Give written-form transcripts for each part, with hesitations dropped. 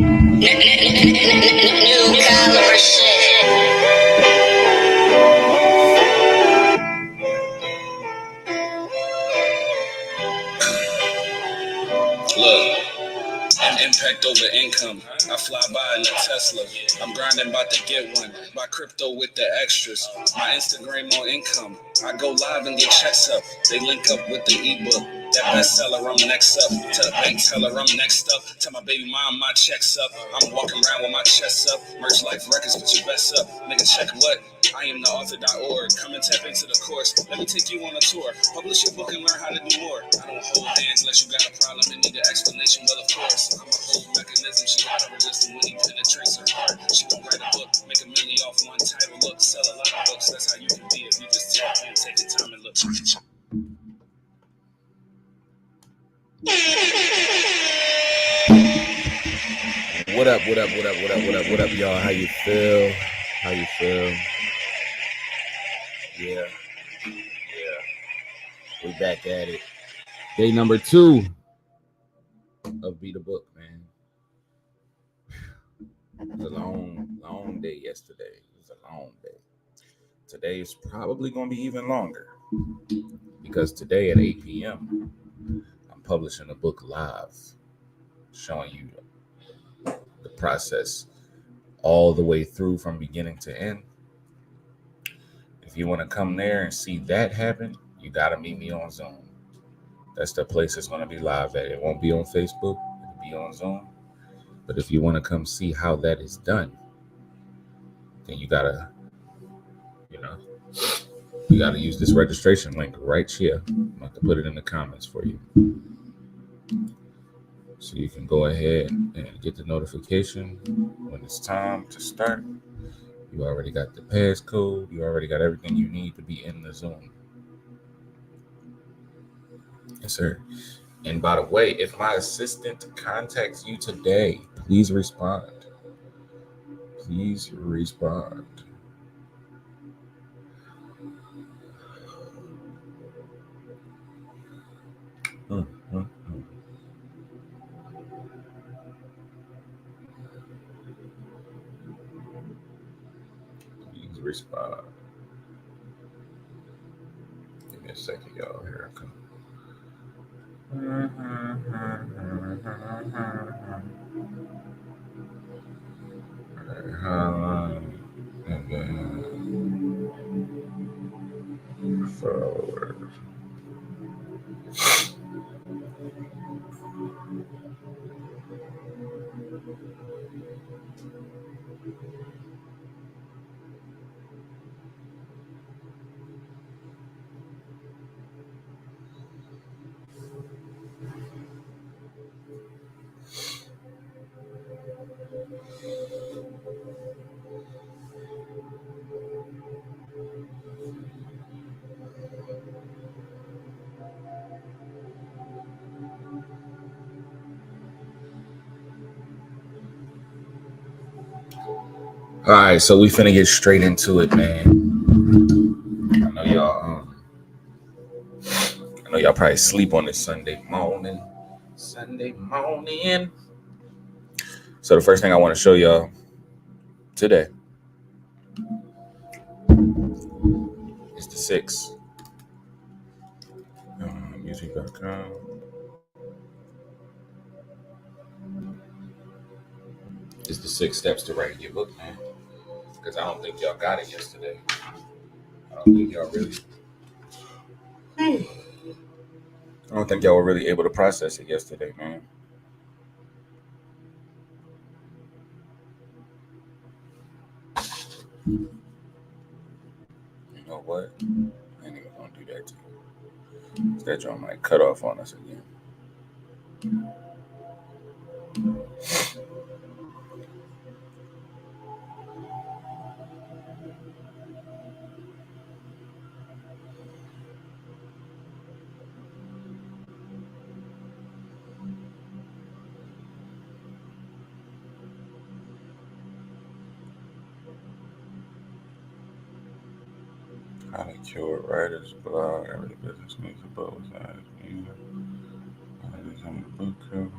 New caliber shit. Look, impact over income. I fly by in a Tesla. I'm grinding about to get one. Buy crypto with the extras. My Instagram on income. I go live and get checks up. They link up with the ebook. That bestseller, I'm next up. Tell the bank teller I'm next up. Tell my baby mom my check's up. I'm walking around with my chest up. Merch Life Records, put your best up. Nigga, check what? I am the author.org. Come and tap into the course. Let me take you on a tour. Publish your book and learn how to do more. I don't hold hands unless you got a problem and need an explanation. Well, of course, I'm a whole mechanism. She gotta resist him when he penetrates her heart. She gon' write a book, make a million off one title. Look, sell a lot of books. That's how you can be if you just tap in, take your time and look. What up, y'all? How you feel? Yeah. We back at it. Day number 2 of Be the Book, man. It was a long day yesterday. It was a long day. Today is probably going to be even longer because today at 8 p.m. I'm publishing a book live, showing you the process all the way through from beginning to end. If you want to come there and see that happen, you got to meet me on Zoom. That's the place it's going to be live at. It won't be on Facebook. It'll be on Zoom. But if you want to come see how that is done, then you got to, use this registration link right here. I'm going to put it in the comments for you. So you can go ahead and get the notification when it's time to start. You already got the passcode. You already got everything you need to be in the Zoom. Yes, sir. And by the way, if my assistant contacts you today, please respond. Please respond. Please respond. Give me a second, y'all. Here I come. And then followers. All right, so we finna get straight into it, man. I know y'all probably sleep on this Sunday morning. So the first thing I want to show y'all today is the 6. Music.com. It's the 6 steps to writing your book, man. Because I don't think y'all got it yesterday. I don't think y'all were really able to process it yesterday, man. You know what? I ain't even gonna do that to you. That joint might cut off on us again. How to cure writer's block. Every business needs a both sides. Music. On the book cover.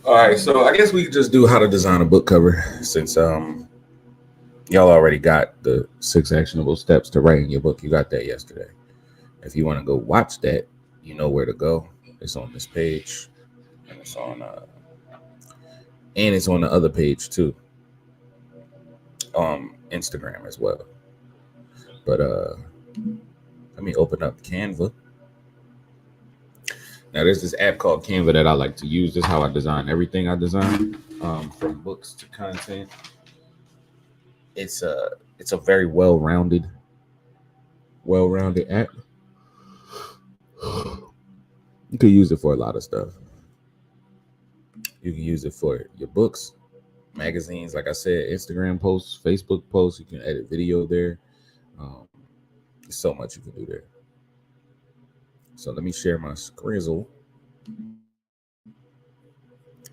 All right, so I guess we could just do how to design a book cover since y'all already got the 6 actionable steps to writing your book. You got that yesterday. If you want to go watch that, you know where to go. It's on this page, and it's on the other page too, Instagram as well. But let me open up Canva. Now there's this app called Canva that I like to use. This is how I design everything I design, from books to content. It's a very well-rounded app. You could use it for a lot of stuff. You can use it for your books, magazines, like I said, Instagram posts, Facebook posts. You can edit video there. There's so much you can do there. So let me share my Scrizzle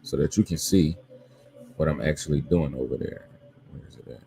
so that you can see what I'm actually doing over there. Where is it at?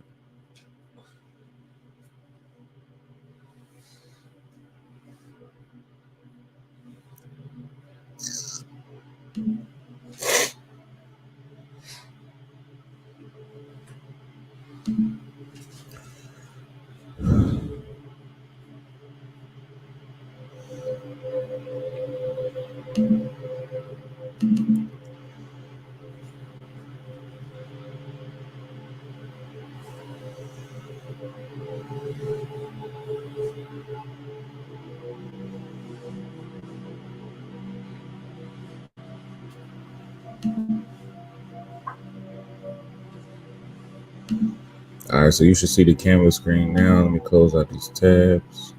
All right, so you should see the Canva screen now. Let me close out these tabs.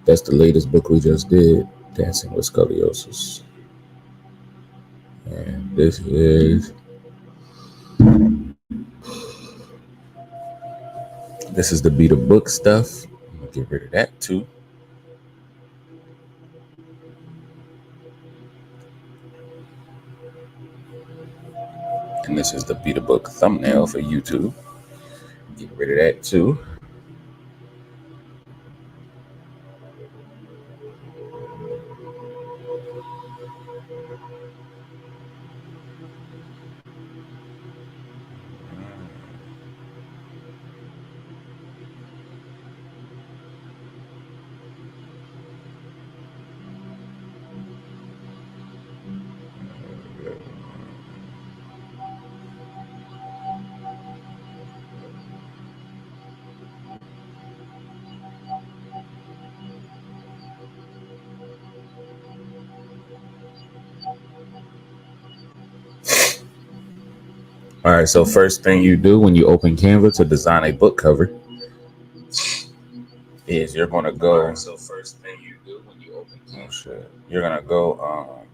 That's the latest book we just did, Dancing with Scoliosis. And this is the Beat a Book stuff. I'm gonna get rid of that too. And this is the Beat a Book thumbnail for YouTube. Get rid of that too. All right, so first thing you do when you open Canva to design a book cover is you're gonna go. All right, so first thing you do when you open Canva, you're gonna go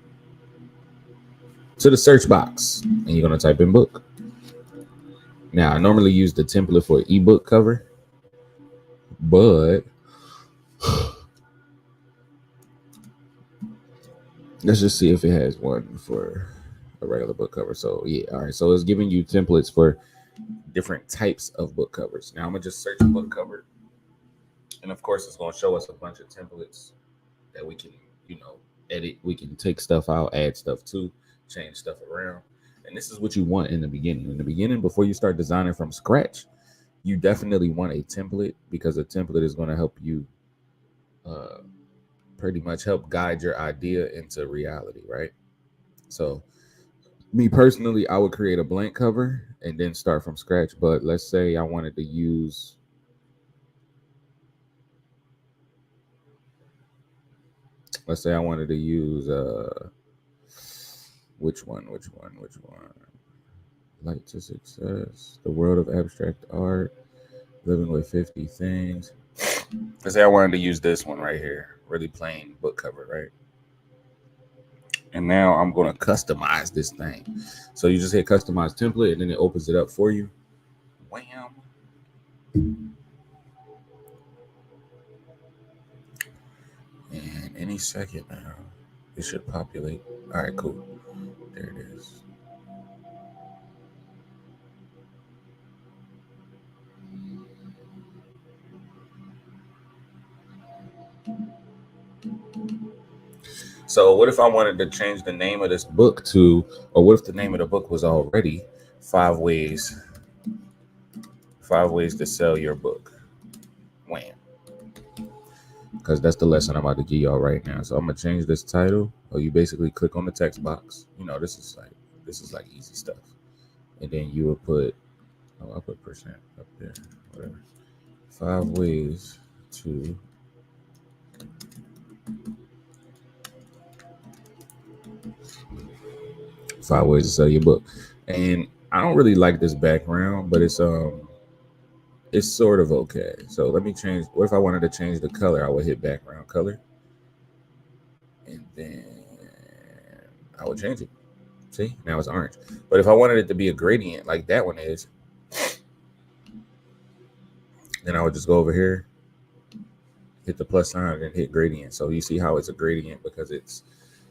to the search box and you're gonna type in book. Now I normally use the template for ebook cover, but let's just see if it has one for a regular book cover. So yeah, all right. So it's giving you templates for different types of book covers. Now I'm gonna just search book cover, and of course it's gonna show us a bunch of templates that we can, edit. We can take stuff out, add stuff to, change stuff around. And this is what you want in the beginning. In the beginning, before you start designing from scratch, you definitely want a template, because a template is going to help you pretty much help guide your idea into reality, right? So me personally, I would create a blank cover and then start from scratch. But let's say I wanted to use which one? Light to Success, The World of Abstract Art, Living with 50 Things. Let's say I wanted to use this one right here, really plain book cover, right? And now I'm going to customize this thing. So you just hit customize template and then it opens it up for you. Wham. And any second now, it should populate. All right, cool. There it is. So what if I wanted to change the name of this book to, or what if the name of the book was already five ways to sell your book? Wham. Because that's the lesson I'm about to give y'all right now. So I'm gonna change this title. Or you basically click on the text box. This is like easy stuff. And then you will put, I'll put percent up there, whatever. 5 ways to sell your book. And I don't really like this background, but it's sort of okay. So let me change. What if I wanted to change the color? I would hit background color, and then I would change it. See, now it's orange. But if I wanted it to be a gradient like that one is, then I would just go over here, hit the plus sign, and hit gradient. So you see how it's a gradient because it's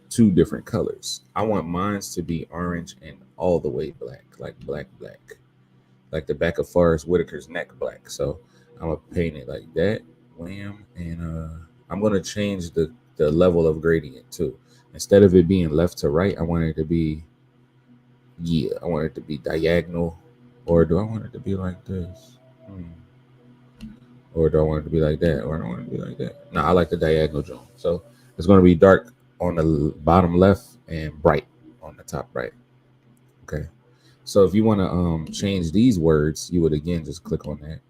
2 different colors. I want mine to be orange and all the way black, like black, like the back of Forrest Whitaker's neck black. So I'm gonna paint it like that, wham, and I'm gonna change the level of gradient too. Instead of it being left to right, I want it to be, I want it to be diagonal. Or do I want it to be like this? Or do I want it to be like that? Or I don't want it to be like that. No, I like the diagonal joint. So it's going to be dark on the bottom left and bright on the top right. Okay. So if you want to change these words, you would again just click on that.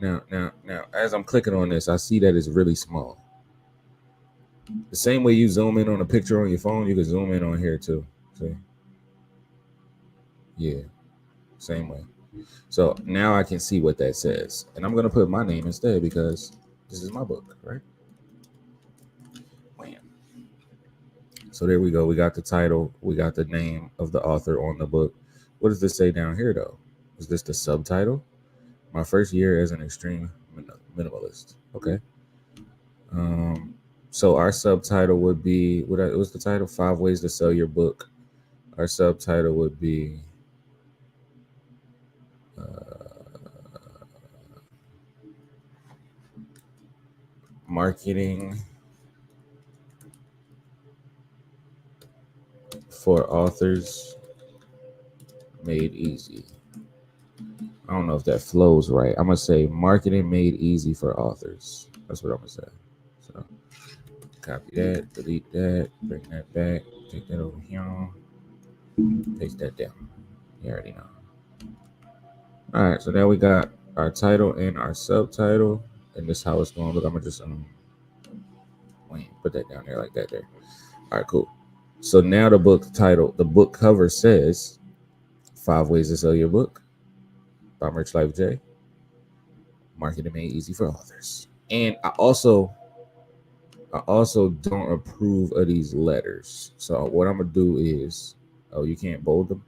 Now, as I'm clicking on this, I see that it's really small. The same way you zoom in on a picture on your phone, you can zoom in on here too. See? Yeah, same way. So now I can see what that says. And I'm going to put my name instead because this is my book, right? Wham. So there we go. We got the title. We got the name of the author on the book. What does this say down here, though? Is this the subtitle? My first year as an extreme minimalist. Okay. So our subtitle would be, what was the title? 5 Ways to Sell Your Book. Our subtitle would be Marketing for Authors Made Easy. I don't know if that flows right. I'm going to say Marketing Made Easy for Authors. That's what I'm going to say. So copy that, delete that, bring that back, take that over here, paste that down. You already know. All right, so now we got our title and our subtitle, and this is how it's going to look. I'm going to just put that down there like that there. All right, cool. So now the book title, the book cover says 5 Ways to Sell Your Book by Merch Life J. Marketing Made Easy for Authors. And I also don't approve of these letters. So what I'm going to do is, you can't bold them?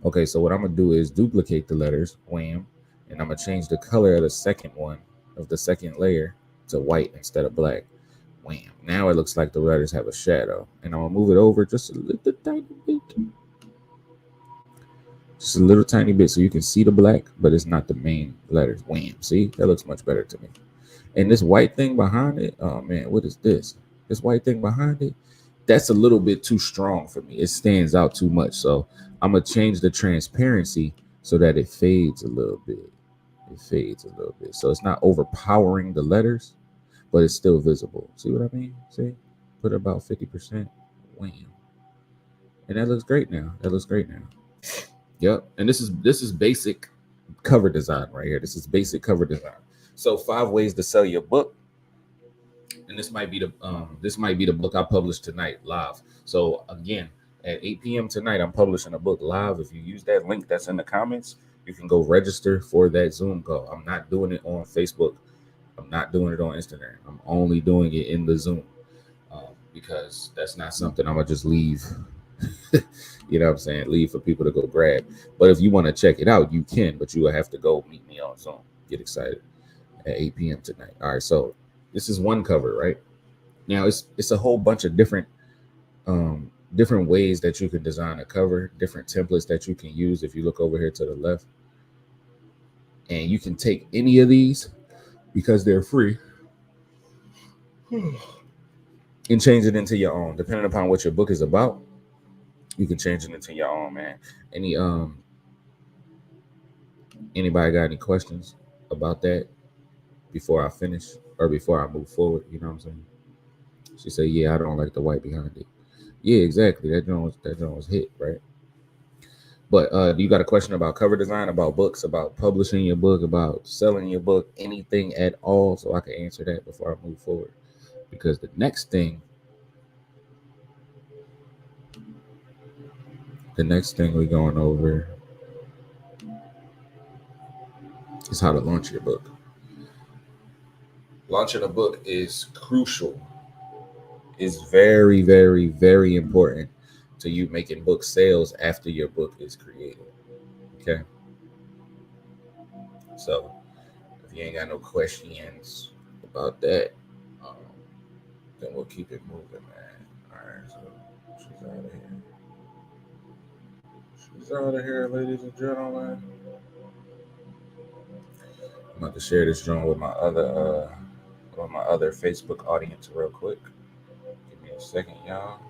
Okay, so what I'm going to do is duplicate the letters, wham, and I'm going to change the color of the second one, of the second layer, to white instead of black. Wham. Now it looks like the letters have a shadow. And I'm going to move it over just a little tiny bit. Just a little tiny bit so you can see the black, but it's not the main letters. Wham. See? That looks much better to me. And this white thing behind it, oh man, what is this? This white thing behind it, that's a little bit too strong for me. It stands out too much. So I'm going to change the transparency so that it fades a little bit. So it's not overpowering the letters, but it's still visible. See what I mean? See? Put about 50%. Wham. And that looks great now. Yep. And this is basic cover design right here. This is basic cover design. So 5 ways to sell your book. And this might be the book I published tonight live. So again, at 8 p.m. tonight, I'm publishing a book live. If you use that link that's in the comments, you can go register for that Zoom call. I'm not doing it on Facebook. I'm not doing it on Instagram. I'm only doing it in the Zoom because that's not something I'm going to just leave. You know what I'm saying? Leave for people to go grab. But if you want to check it out, you can, but you will have to go meet me on Zoom. Get excited at 8 p.m. tonight. All right, so this is one cover, right? Now it's a whole bunch of different ways that you can design a cover, different templates that you can use. If you look over here to the left, and you can take any of these because they're free. and change it into your own. Depending upon what your book is about, you can change it into your own, man. Anybody got any questions about that before I finish or before I move forward? You know what I'm saying? She said, "Yeah, I don't like the white behind it." Yeah, exactly. That joint was hit, right? But you got a question about cover design, about books, about publishing your book, about selling your book, anything at all, so I can answer that before I move forward. Because the next thing we're going over is how to launch your book. Launching a book is crucial. Is very, very, very important to you making book sales after your book is created. Okay. So if you ain't got no questions about that, then we'll keep it moving, man. All right, so she's out of here. She's out of here, ladies and gentlemen. I'm about to share this joint with my other Facebook audience real quick. Give me a second, y'all.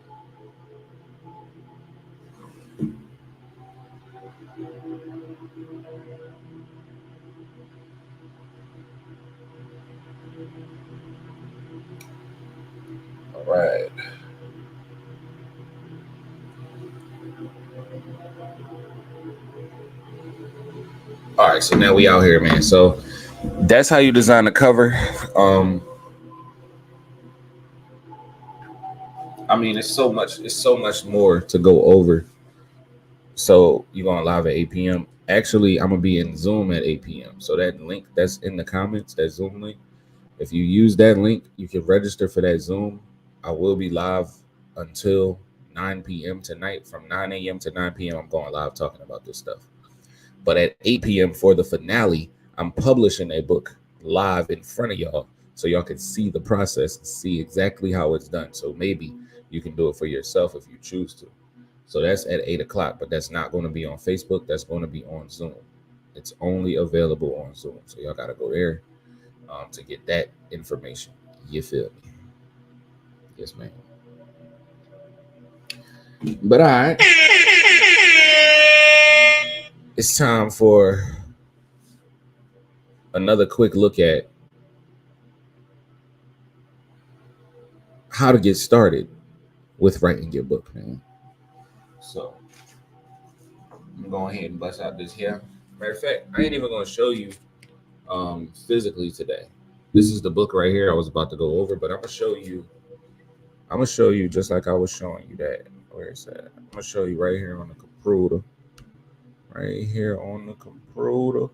All right. All right, so now we out here, man. So that's how you design the cover. I mean, it's so much more to go over. So you're going live at 8 p.m. Actually, I'm gonna be in Zoom at 8 p.m. So that link that's in the comments, that Zoom link, if you use that link, you can register for that Zoom. I will be live until 9 p.m. tonight. From 9 a.m. to 9 p.m. I'm going live talking about this stuff. But at 8 p.m. for the finale, I'm publishing a book live in front of y'all so y'all can see the process and see exactly how it's done. So maybe you can do it for yourself if you choose to. So that's at 8 o'clock, but that's not going to be on Facebook. That's going to be on Zoom. It's only available on Zoom. So y'all got to go there to get that information. You feel me? Yes, ma'am. But all right. It's time for another quick look at how to get started with writing your book, man. So I'm going ahead and bust out this here. Matter of fact, I ain't even going to show you physically today. This is the book right here I was about to go over, but I'm gonna show you just like I was showing you that. Where it's at? I'm gonna show you right here on the computer. Right here on the computer.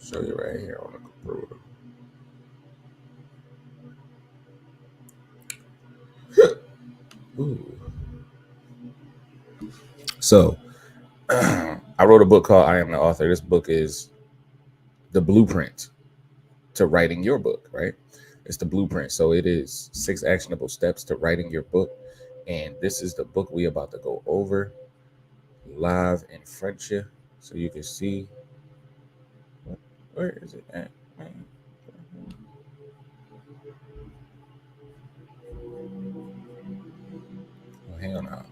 Show you right here on the computer. Ooh. So I wrote a book called I Am the Author. This book is the blueprint to writing your book, right? It's the blueprint. So it is 6 actionable steps to writing your book. And this is the book we about to go over live in front of you so you can see. Where is it at? Man. Oh, hang on now.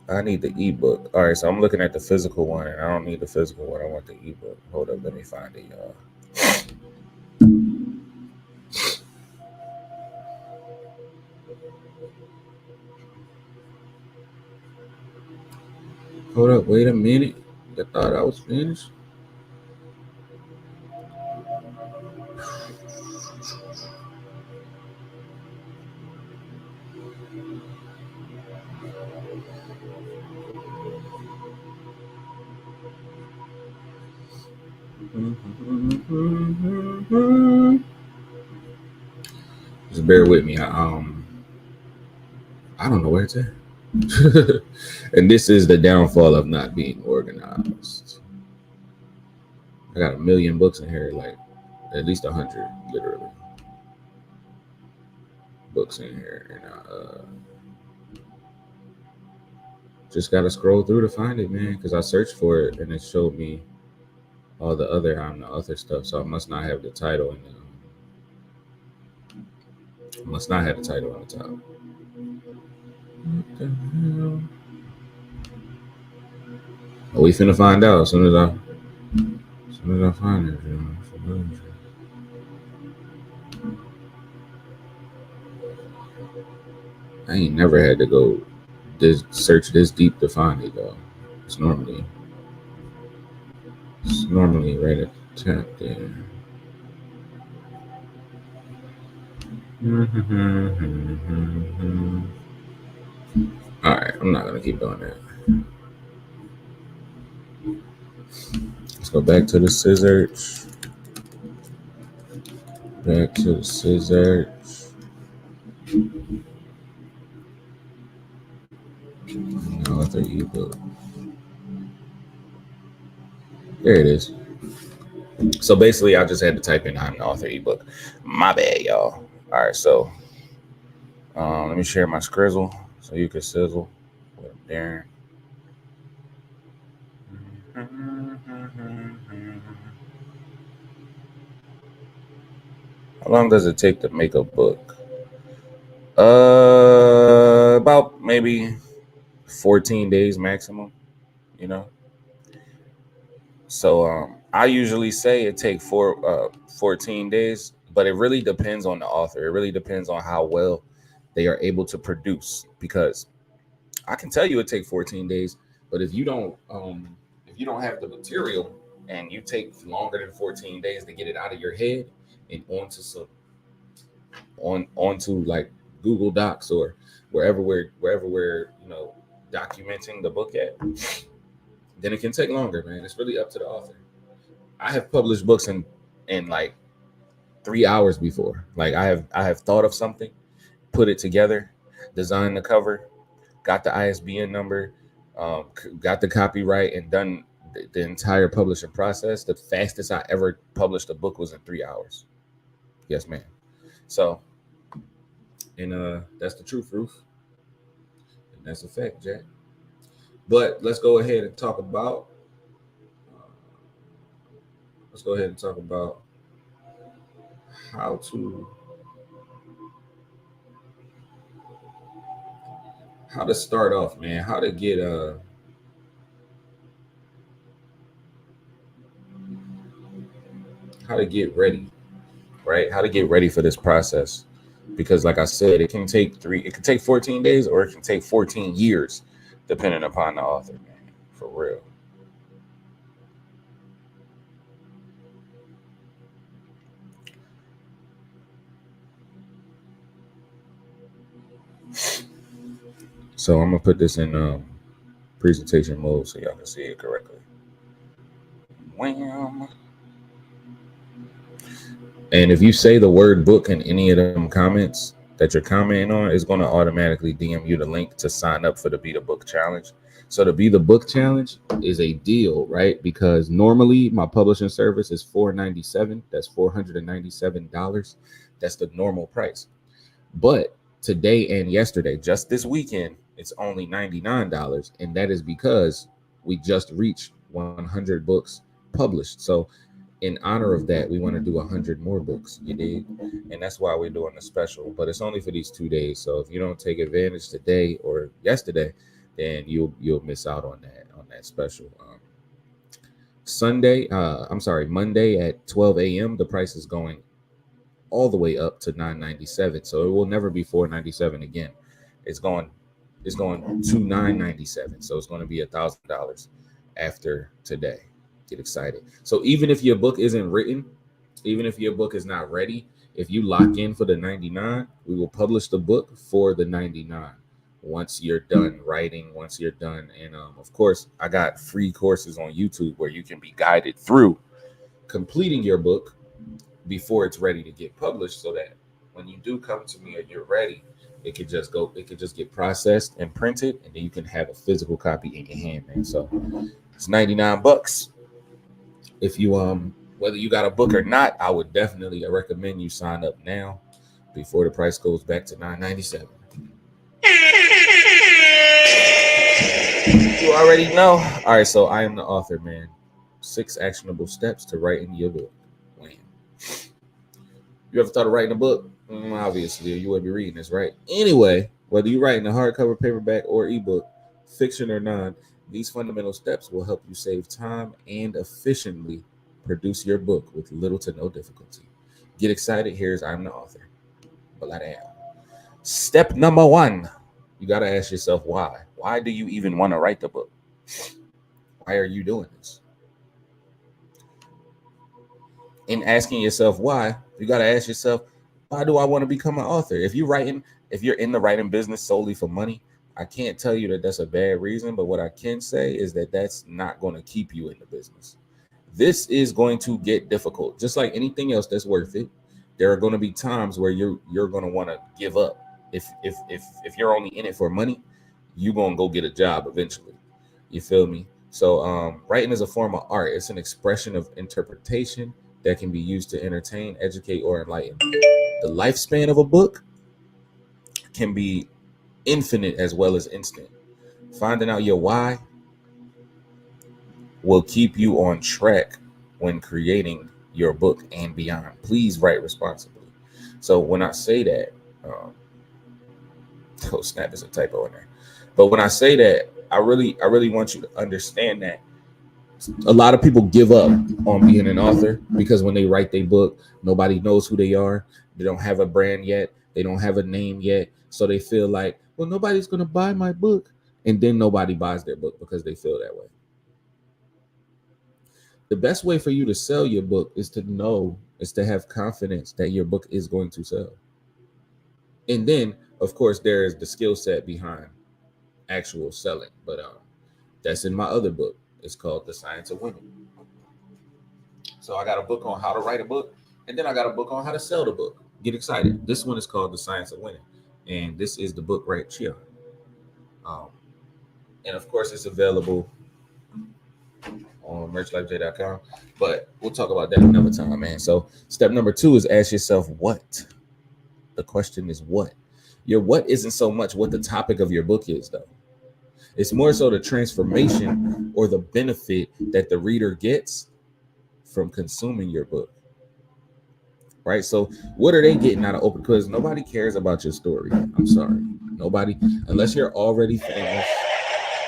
I need the ebook. All right, so I'm looking at the physical one, and I don't need the physical one. I want the ebook. Hold up, let me find it, y'all. Hold up, wait a minute. I thought I was finished. Just bear with me. I don't know where it's at. And this is the downfall of not being organized. I got a million books in here. Like, at least 100, literally, books in here, and just gotta scroll through to find it, man. Because I searched for it and it showed me all the other I'm the author stuff. So I must not have the title in the must not have the title on the top. What the hell? Oh, we finna find out as soon as I find it. I ain't never had to go search this deep to find it though. It's normally right at the top there. All right, I'm not gonna keep doing that. Let's go back to the scissors. Back to the scissors. Author ebook. There it is. So basically, I just had to type in I'm the author ebook. My bad, y'all. All right, so let me share my Skrizzle so you can sizzle with Darren. How long does it take to make a book? About maybe 14 days maximum, you know. So I usually say it takes 14 days, but it really depends on the author. It really depends on how well they are able to produce, because I can tell you it takes 14 days, but if you don't have the material and you take longer than 14 days to get it out of your head and onto like Google Docs or wherever we're documenting the book at, then it can take longer, man. It's really up to the author. I have published books in like 3 hours before. Like I have thought of something, put it together, designed the cover, got the ISBN number, got the copyright, and done the entire publishing process. The fastest I ever published a book was in 3 hours. Yes, ma'am. So, and that's the truth, Ruth. And that's a fact, Jack. But let's go ahead and talk about how to start off, man. How to get ready, right? How to get ready for this process. Because like I said, it can take 14 days or it can take 14 years, depending upon the author, man. For real. So I'm gonna put this in presentation mode so y'all can see it correctly. Wham. And if you say the word book in any of them comments that you're commenting on, it's going to automatically DM you the link to sign up for the Be the Book Challenge. So the Be the Book Challenge is a deal, right? Because normally my publishing service is $497. That's $497. That's the normal price. But today and yesterday, just this weekend, it's only $99. And that is because we just reached 100 books published. So in honor of that, we want to do 100 more books, you dig? And that's why we're doing the special. But it's only for these 2 days. So if you don't take advantage today or yesterday, then you'll miss out on that special. Monday at 12 a.m. the price is going all the way up to $997. So it will never be $497 again. It's going to $997. So it's going to be $1,000 after today. Get excited. So even if your book isn't written, even if your book is not ready, if you lock in for the 99, we will publish the book for the 99 once you're done writing, once you're done. And of course, I got free courses on YouTube where you can be guided through completing your book before it's ready to get published, so that when you do come to me and you're ready, it could just get processed and printed, and then you can have a physical copy in your hand, man. So it's $99. If you Whether you got a book or not, I would definitely recommend you sign up now before the price goes back to $9.97. You already know. All right, so I am the author, man. 6 actionable steps to writing your book. Wham. You ever thought of writing a book? Obviously, you would be reading this, right? Anyway, whether you're writing a hardcover, paperback, or ebook, fiction or non, these fundamental steps will help you save time and efficiently produce your book with little to no difficulty. Get excited. Here's I'm the author. Blah. Step number 1. You got to ask yourself why. Why do you even want to write the book? Why are you doing this? In asking yourself why, you got to ask yourself, why do I want to become an author? If you're in the writing business solely for money, I can't tell you that that's a bad reason, but what I can say is that that's not going to keep you in the business. This is going to get difficult. Just like anything else that's worth it, there are going to be times where you're going to want to give up. If you're only in it for money, you're going to go get a job eventually. You feel me? So writing is a form of art. It's an expression of interpretation that can be used to entertain, educate, or enlighten. The lifespan of a book can be infinite as well as instant. Finding out your why will keep you on track when creating your book and beyond. Please write responsibly. So when I say that, oh snap, there's a typo in there. But when I say that, I really want you to understand that a lot of people give up on being an author because when they write their book, nobody knows who they are. They don't have a brand yet. They don't have a name yet. So they feel like, well, nobody's going to buy my book. And then nobody buys their book because they feel that way. The best way for you to sell your book is to have confidence that your book is going to sell. And then, of course, there is the skill set behind actual selling. But that's in my other book. It's called The Science of Winning. So I got a book on how to write a book, and then I got a book on how to sell the book. Get excited. This one is called The Science of Winning, and this is the book right here. And of course, it's available on merchlifej.com, but we'll talk about that another time, man. So step number 2 is ask yourself what. The question is what. Your what isn't so much what the topic of your book is, though. It's more so the transformation or the benefit that the reader gets from consuming your book. Right? So what are they getting out of open? Because nobody cares about your story. I'm sorry. Nobody, unless you're already famous.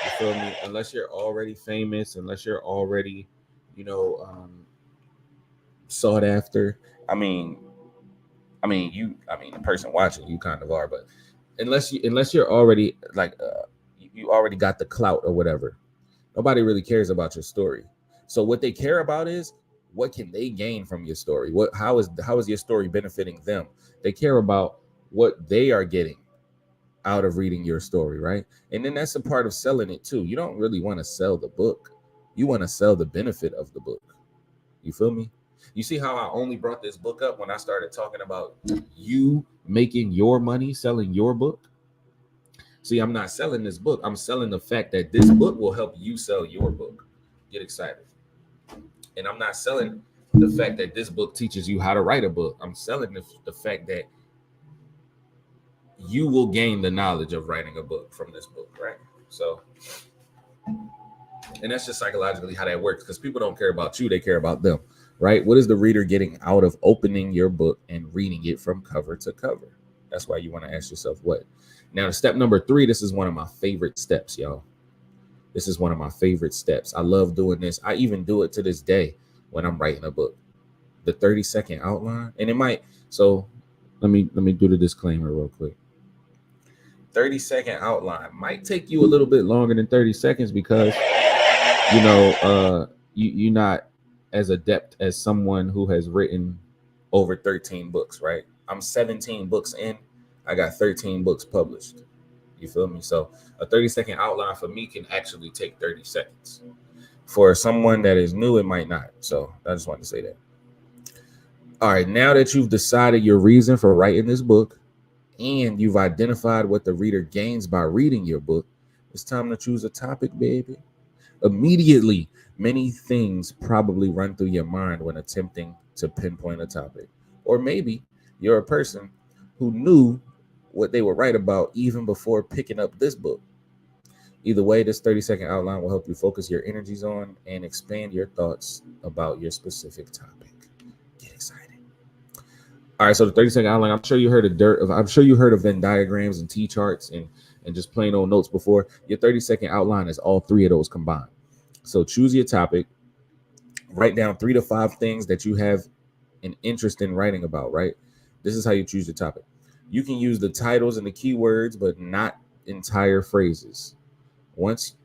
You feel me? Unless you're already famous, unless you're already, sought after. I mean, the person watching, you kind of are, but unless you're already you already got the clout or whatever, nobody really cares about your story. So what they care about is what can they gain from your story? How is your story benefiting them? They care about what they are getting out of reading your story, right? And then that's a part of selling it too. You don't really want to sell the book. You want to sell the benefit of the book. You feel me? You see how I only brought this book up when I started talking about you making your money selling your book? See, I'm not selling this book. I'm selling the fact that this book will help you sell your book. Get excited. And I'm not selling the fact that this book teaches you how to write a book. I'm selling the fact that you will gain the knowledge of writing a book from this book, right? So, and that's just psychologically how that works, because people don't care about you, they care about them, right? What is the reader getting out of opening your book and reading it from cover to cover? That's why you want to ask yourself what. Now, step number 3, this is one of my favorite steps, y'all. This is one of my favorite steps. I love doing this. I even do it to this day when I'm writing a book. The 30-second outline, and it might, so let me do the disclaimer real quick. 30-second outline might take you a little bit longer than 30 seconds because you're not as adept as someone who has written over 13 books, right? I'm 17 books in. I got 13 books published. You feel me? So a 30-second outline for me can actually take 30 seconds. For someone that is new, it might not. So I just wanted to say that. All right, now that you've decided your reason for writing this book and you've identified what the reader gains by reading your book, it's time to choose a topic, baby. Immediately, many things probably run through your mind when attempting to pinpoint a topic. Or maybe you're a person who knew what they were right about even before picking up this book. Either way, this 30-second outline will help you focus your energies on and expand your thoughts about your specific topic. Get excited. All right, so the 30-second outline, I'm sure you heard of Venn diagrams and T charts and just plain old notes before. Your 30-second outline is all three of those combined. So choose your topic, write down 3 to 5 things that you have an interest in writing about, right? This is how you choose your topic. You can use the titles and the keywords, but not entire phrases. Once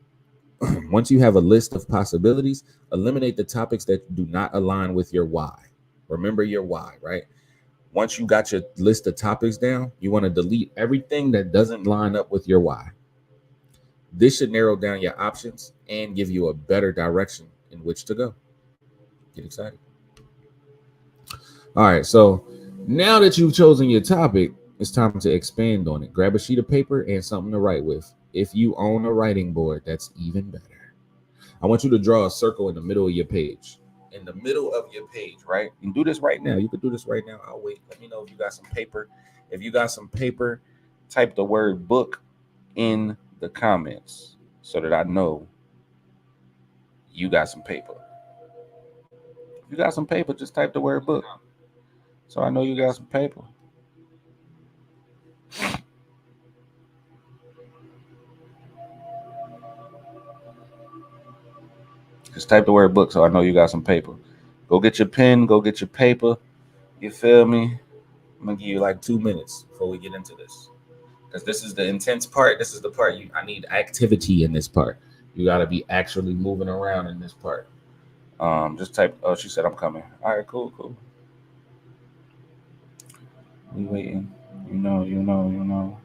you have a list of possibilities, eliminate the topics that do not align with your why. Remember your why, right? Once you got your list of topics down, you want to delete everything that doesn't line up with your why. This should narrow down your options and give you a better direction in which to go. Get excited. All right, so now that you've chosen your topic, it's time to expand on it. Grab a sheet of paper and something to write with. If you own a writing board, that's even better. I want you to draw a circle in the middle of your page. In the middle of your page, right? You can do this right now. You can do this right now. I'll wait. Let me know if you got some paper. If you got some paper, type the word book in the comments so that I know you got some paper. If you got some paper, just type the word book so I know you got some paper. Just type the word book so I know you got some paper. Go get your pen, go get your paper. You feel me? I'm gonna give you like 2 minutes before we get into this. Because this is the intense part. This is the part I need activity in this part. You gotta be actually moving around in this part. Just type, oh, she said I'm coming. All right, cool. We waiting. You know.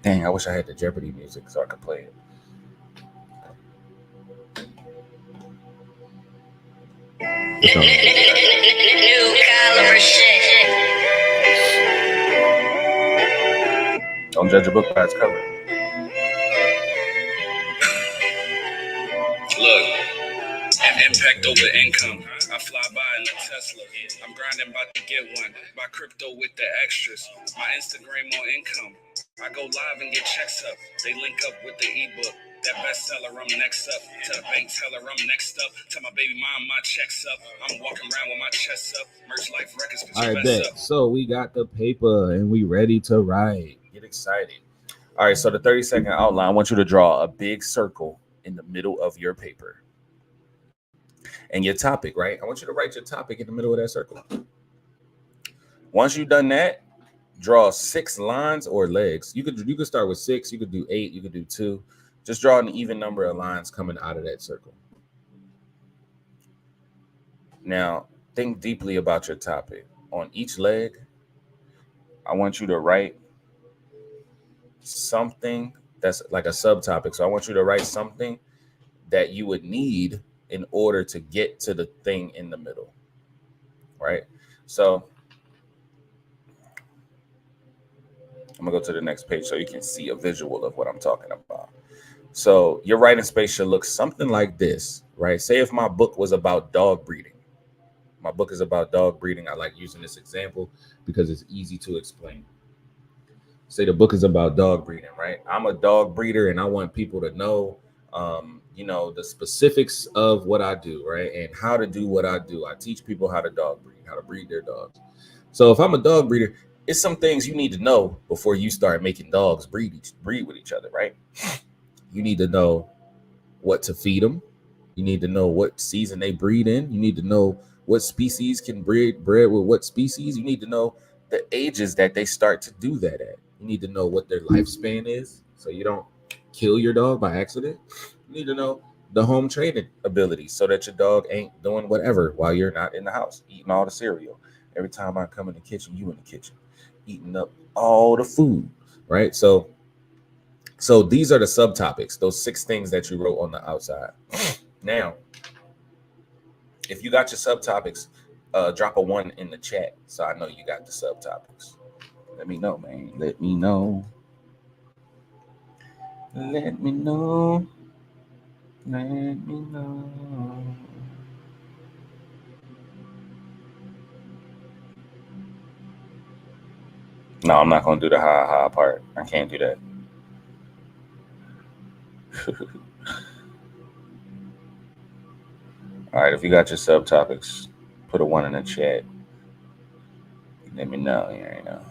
Dang, I wish I had the Jeopardy music so I could play it. New caliber shit. Don't judge a book by its cover. Look, impact over income. I fly by in a Tesla. I'm grinding about to get one. Buy crypto with the extras. My Instagram on income. I go live and get checks up. They link up with the ebook. That bestseller, I'm next up. Tell the bank teller I'm next up. Tell my baby mom my check's up. I'm walking around with my chest up. Merch Life Records, put your best up. So we got the paper and we ready to write. Get excited. All right, so the 30-second outline, I want you to draw a big circle in the middle of your paper. And your topic, right? I want you to write your topic in the middle of that circle. Once you've done that, draw 6 lines or legs. You could start with 6, you could do 8, you could do 2. Just draw an even number of lines coming out of that circle. Now, think deeply about your topic. On each leg, I want you to write something that's like a subtopic. So I want you to write something that you would need in order to get to the thing in the middle, right? So I'm gonna go to the next page so you can see a visual of what I'm talking about. So your writing space should look something like this, right? Say if my book was about dog breeding. My book is about dog breeding. I like using this example because it's easy to explain. Say the book is about dog breeding, right? I'm a dog breeder and I want people to know the specifics of what I do, right? And how to do what I do. I teach people how to dog breed, how to breed their dogs. So if I'm a dog breeder, it's some things you need to know before you start making dogs breed with each other, right? You need to know what to feed them. You need to know what season they breed in. You need to know what species can bred with what species. You need to know the ages that they start to do that at. You need to know what their lifespan is so you don't kill your dog by accident. You need to know the home training ability so that your dog ain't doing whatever while you're not in the house, eating all the cereal. Every time I come in the kitchen, you in the kitchen, eating up all the food, right? So these are the subtopics, those 6 things that you wrote on the outside. Now, if you got your subtopics, drop a 1 in the chat so I know you got the subtopics. Let me know, man. Let me know. Let me know. Let me know. No, I'm not gonna do the ha ha part. I can't do that. All right, if you got your subtopics, put a 1 in the chat. Let me know. You know.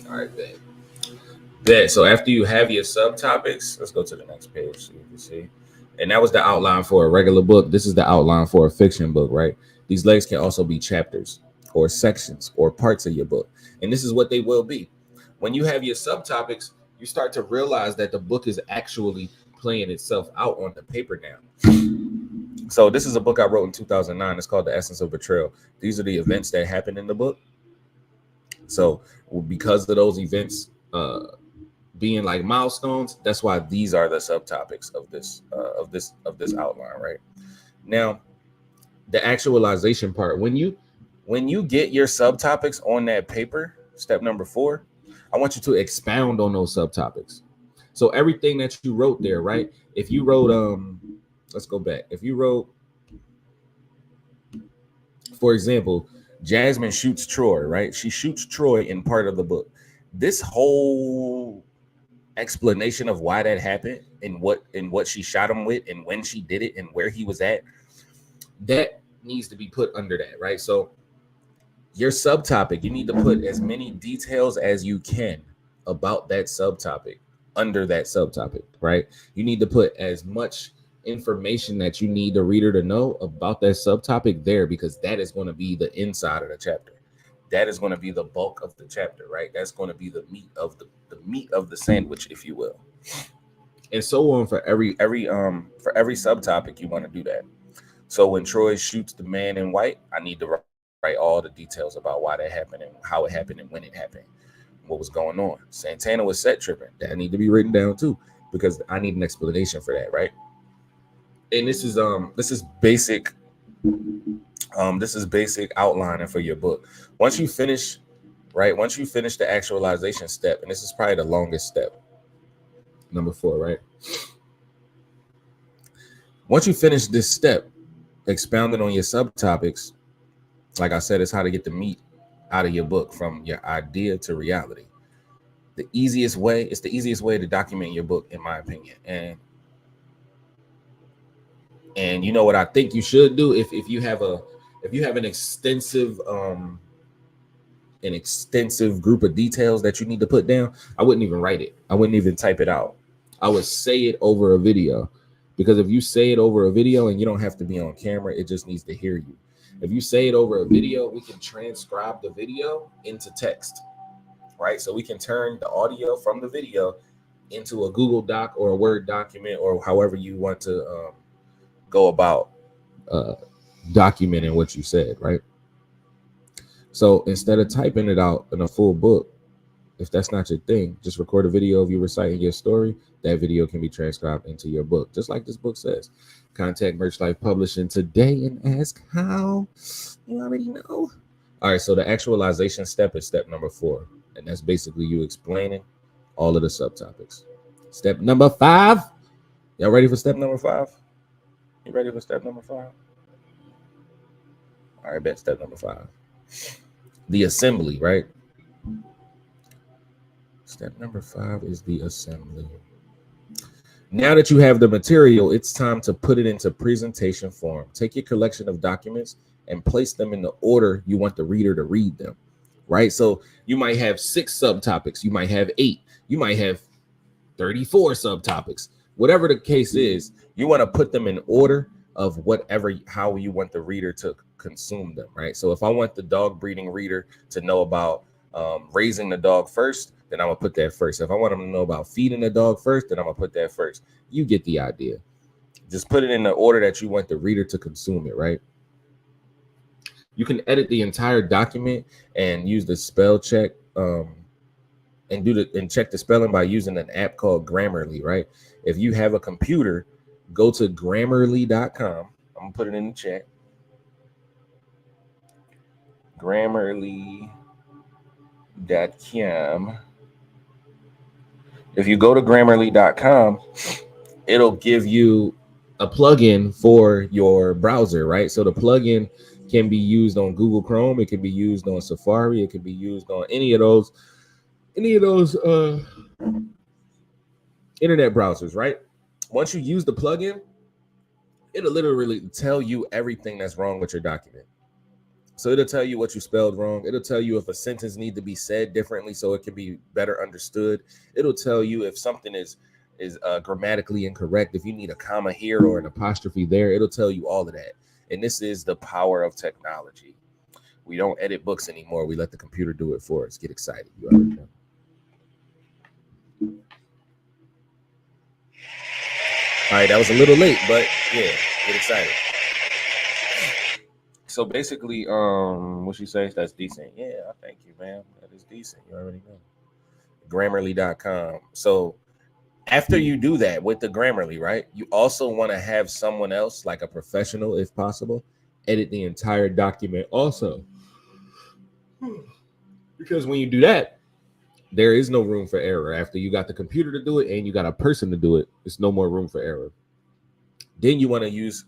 All right, bet. So after you have your subtopics, let's go to the next page so you can see. And that was the outline for a regular book. This is the outline for a fiction book, right? These legs can also be chapters or sections or parts of your book. And this is what they will be. When you have your subtopics, you start to realize that the book is actually playing itself out on the paper now. So this is a book I wrote in 2009. It's called The Essence of Betrayal. These are the events that happen in the book. So because of those events being like milestones, that's why these are the subtopics of this outline, right? Now, the actualization part, when you get your subtopics on that paper, step number 4, I want you to expound on those subtopics. So everything that you wrote there, right? If you wrote let's go back. If you wrote, for example, Jasmine shoots Troy, right? She shoots Troy in part of the book. This whole explanation of why that happened and what she shot him with and when she did it and where he was at, that needs to be put under that, right? So your subtopic, you need to put as many details as you can about that subtopic under that subtopic, right? You need to put as much information that you need the reader to know about that subtopic there, because that is going to be the inside of the chapter. That is going to be the bulk of the chapter, right? That's going to be the meat of the sandwich, if you will. And so on for every subtopic you want to do that. So when Troy shoots the man in white, I need to write all the details about why that happened and how it happened and when it happened, what was going on. Santana was set tripping. That need to be written down too, because I need an explanation for that, right? And this is basic. This is basic outlining for your book. Once you finish the actualization step, and this is probably the longest step, number 4, right? Once you finish this step, expounding on your subtopics, like I said, it's how to get the meat out of your book from your idea to reality. It's the easiest way to document your book, in my opinion. And you know what I think you should do if you have an extensive group of details that you need to put down, I wouldn't even write it. I wouldn't even type it out. I would say it over a video, because if you say it over a video, and you don't have to be on camera, it just needs to hear you. If you say it over a video, we can transcribe the video into text, right? So we can turn the audio from the video into a Google Doc or a Word document, or however you want to go about documenting what you said, right? So instead of typing it out in a full book, if that's not your thing, just record a video of you reciting your story. That video can be transcribed into your book, just like this book says. Contact Merch Life Publishing today and ask how. You already know. All right, so the actualization step is step number 4, and that's basically you explaining all of the subtopics. Step number 5. Y'all ready for step number 5? You ready for step number 5? All right, bet. Step number 5. The assembly, right? Step number 5 is the assembly. Now that you have the material, it's time to put it into presentation form. Take your collection of documents and place them in the order you want the reader to read them, right? So you might have 6 subtopics. You might have 8. You might have 34 subtopics. Whatever the case is, you want to put them in order of how you want the reader to consume them, right? So if I want the dog breeding reader to know about raising the dog first, then I'm gonna put that first. If I want them to know about feeding the dog first, then I'm gonna put that first. You get the idea. Just put it in the order that you want the reader to consume it, right? You can edit the entire document and use the spell check and check the spelling by using an app called Grammarly, right? If you have a computer, go to Grammarly.com. I'm gonna put it in the chat. Grammarly.com. If you go to Grammarly.com, it'll give you a plugin for your browser, right? So the plugin can be used on Google Chrome, it can be used on Safari, it can be used on any of those internet browsers, right? Once you use the plugin, it'll literally tell you everything that's wrong with your document. So it'll tell you what you spelled wrong. It'll tell you if a sentence needs to be said differently so it can be better understood. It'll tell you if something is grammatically incorrect, if you need a comma here or an apostrophe there. It'll tell you all of that. And this is the power of technology. We don't edit books anymore. We let the computer do it for us. Get excited. You already know. All right, that was a little late, but yeah, get excited. So basically, what she says, that's decent. Yeah, I thank you, man. That is decent. You already know. Grammarly.com. So after you do that with the Grammarly, right, you also want to have someone else, like a professional, if possible, edit the entire document also. Because when you do that, there is no room for error. After you got the computer to do it and you got a person to do it, there's no more room for error. Then you want to use,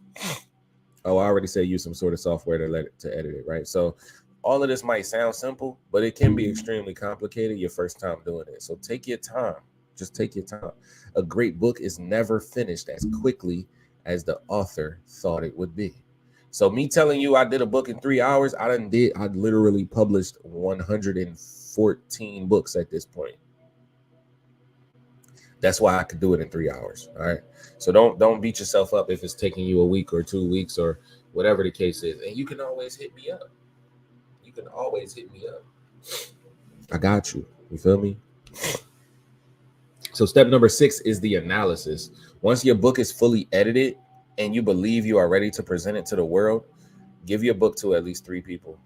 I already said use some sort of software to edit it, right? So all of this might sound simple, but it can be extremely complicated your first time doing it. So take your time. Just take your time. A great book is never finished as quickly as the author thought it would be. So me telling you I did a book in 3 hours, I literally published 114 books at this point. That's why I could do it in 3 hours. All right. So don't beat yourself up if it's taking you a week or 2 weeks or whatever the case is. And you can always hit me up. You can always hit me up. I got you. You feel me? So step number 6 is the analysis. Once your book is fully edited and you believe you are ready to present it to the world, give your book to at least 3 people.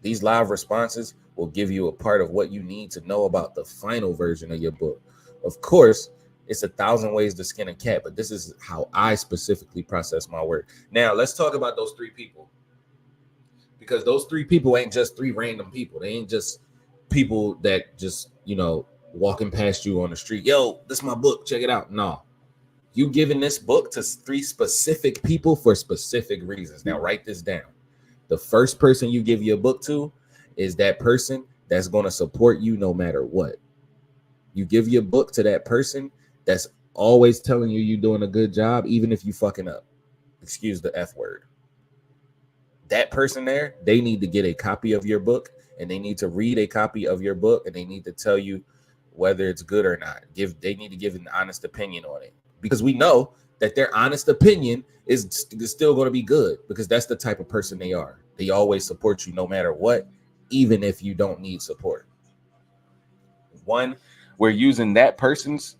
These live responses will give you a part of what you need to know about the final version of your book. Of course, it's 1,000 ways to skin a cat, but this is how I specifically process my work. Now, let's talk about those 3 people. Because those 3 people ain't just 3 random people. They ain't just people that just, walking past you on the street. Yo, this is my book. Check it out. No. You giving this book to 3 specific people for specific reasons. Now, write this down. The first person you give your book to is that person that's going to support you no matter what. You give your book to that person that's always telling you you're doing a good job, even if you fucking up. Excuse the F word. That person there, they need to get a copy of your book, and they need to read a copy of your book, and they need to tell you whether it's good or not. They need to give an honest opinion on it, because we know that their honest opinion is still going to be good, because that's the type of person they are. They always support you no matter what, even if you don't need support. One, we're using that person's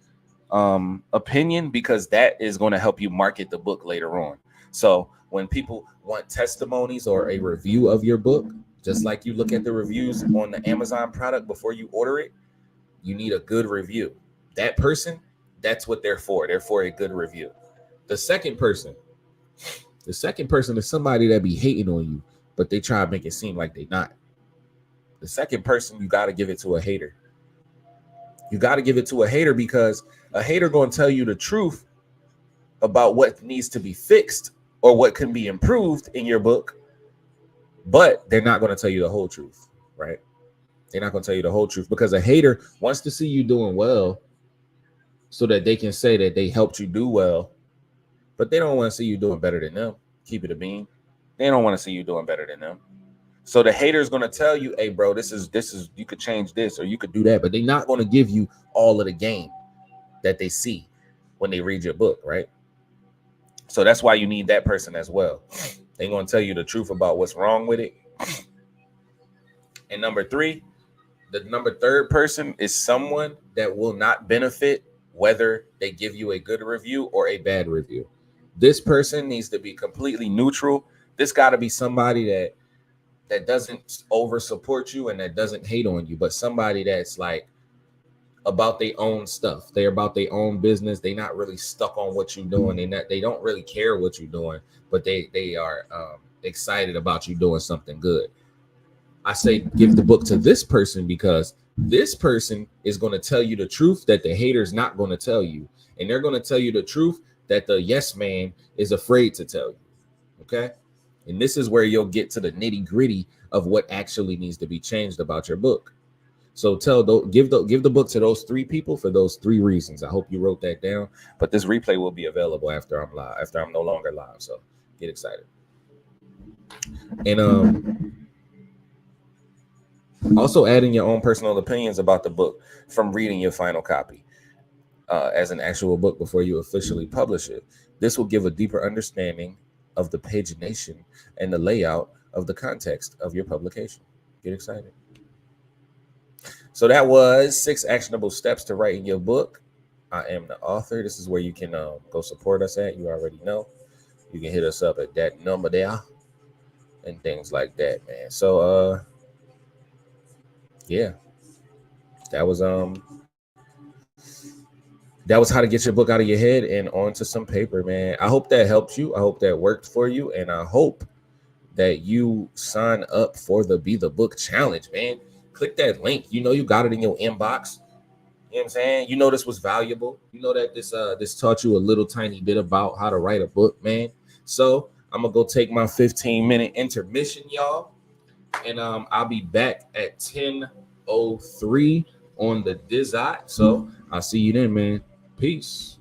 opinion because that is going to help you market the book later on. So when people want testimonies or a review of your book, just like you look at the reviews on the Amazon product before you order it, you need a good review. That person, that's what they're for. They're for a good review. The second person is somebody that be hating on you, but they try to make it seem like they not. The second person, you got to give it to a hater. You got to give it to a hater, because a hater going to tell you the truth about what needs to be fixed or what can be improved in your book, but they're not going to tell you the whole truth, right? They're not going to tell you the whole truth, because a hater wants to see you doing well so that they can say that they helped you do well, but they don't want to see you doing better than them. Keep it a bean. They don't want to see you doing better than them. So the hater is going to tell you, hey, bro, this is you could change this or you could do that, but they're not going to give you all of the game that they see when they read your book, right? So that's why you need that person as well. They're going to tell you the truth about what's wrong with it. And number 3, the third person is someone that will not benefit whether they give you a good review or a bad review. This person needs to be completely neutral. This got to be somebody that doesn't over support you and that doesn't hate on you, but somebody that's like about their own stuff. They're about their own business. They're not really stuck on what you're doing. They don't really care what you're doing, but they are excited about you doing something good. I say give the book to this person because this person is going to tell you the truth that the hater's not going to tell you. And they're going to tell you the truth that the yes man is afraid to tell you. Okay. And this is where you'll get to the nitty gritty of what actually needs to be changed about your book. So give the book to those 3 people for those 3 reasons. I hope you wrote that down. But this replay will be available after I'm live, after I'm no longer live. So get excited. And also add in your own personal opinions about the book from reading your final copy as an actual book before you officially publish it. This will give a deeper understanding of the pagination and the layout of the context of your publication. Get excited. So that was 6 actionable steps to writing your book. I am the author. This is where you can go support us at. You already know. You can hit us up at that number there and things like that, man. So yeah, that was how to get your book out of your head and onto some paper, man. I hope that helped you. I hope that worked for you, and I hope that you sign up for the Be the Book Challenge, man. Click that link. You know you got it in your inbox. You know what I'm saying? You know this was valuable. You know that this taught you a little tiny bit about how to write a book, man. So I'm gonna go take my 15-minute intermission, y'all, and I'll be back at 10:03 on the Dizot. So I'll see you then, man. Peace.